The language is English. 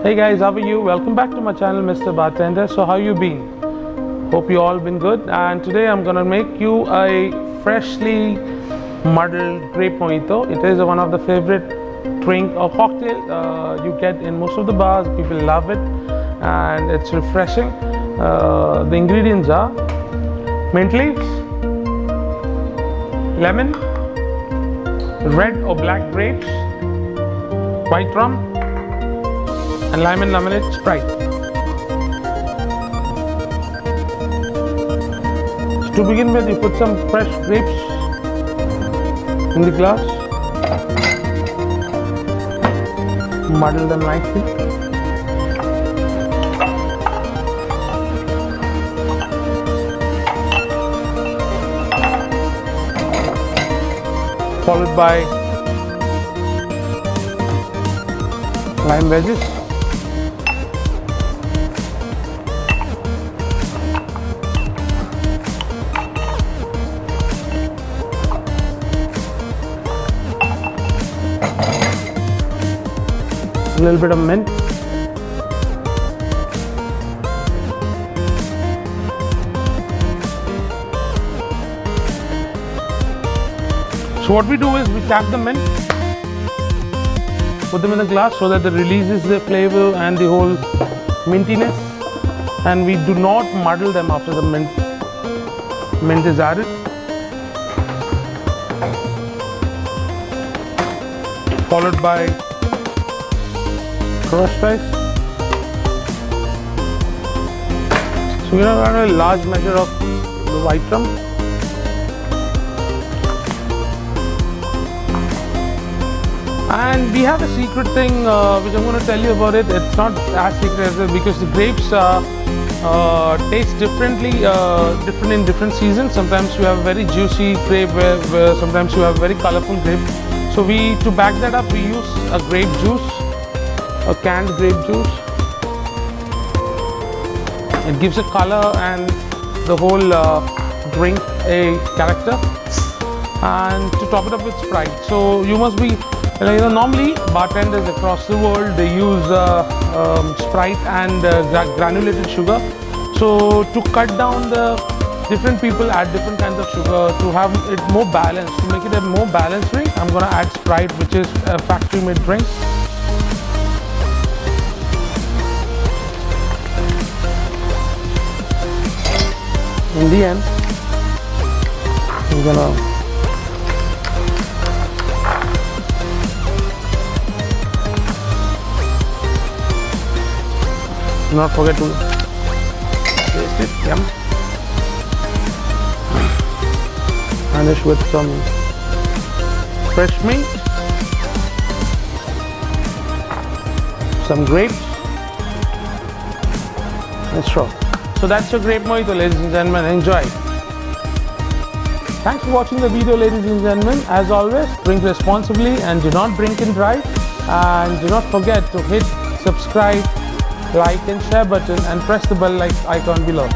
Hey guys, how are you? Welcome back to my channel, Mr. Bartender. So how you been? Hope you all been good. And today I'm gonna make you a freshly muddled grape mojito. It is one of the favorite drink or cocktail you get in most of the bars. People love it and it's refreshing. The ingredients are mint leaves, lemon, red or black grapes, white rum, and lime and lemonade Sprite. So to begin with, you put some fresh grapes in the glass, muddle them nicely. Followed by lime wedges, a little bit of mint, so what we do is we tap the mint, put them in the glass so that it releases the flavor and the whole mintiness, and we do not muddle them after the mint is added. Followed by crushed ice. So we're going to add a large measure of the white rum. And we have a secret thing which I'm going to tell you about it. It's not as secret as it because the grapes taste different in different seasons. Sometimes you have very juicy grape where sometimes you have very colorful grape. So to back that up, we use a grape juice, a canned grape juice. It gives a color and the whole drink a character. And to top it up with Sprite. So you must be, normally bartenders across the world, they use Sprite and granulated sugar. So to cut down different people add different kinds of sugar to have it more balanced. To make it a more balanced drink, I'm going to add Sprite, which is a factory made drink. In the end, I'm going to do not forget to taste it. Yum. Garnish with some fresh mint, some grapes, and straw. So that's your grape mojito, ladies and gentlemen. Enjoy. Thanks for watching the video, ladies and gentlemen. As always, drink responsibly and do not drink and drive. And do not forget to hit subscribe, like and share button and press the bell icon below.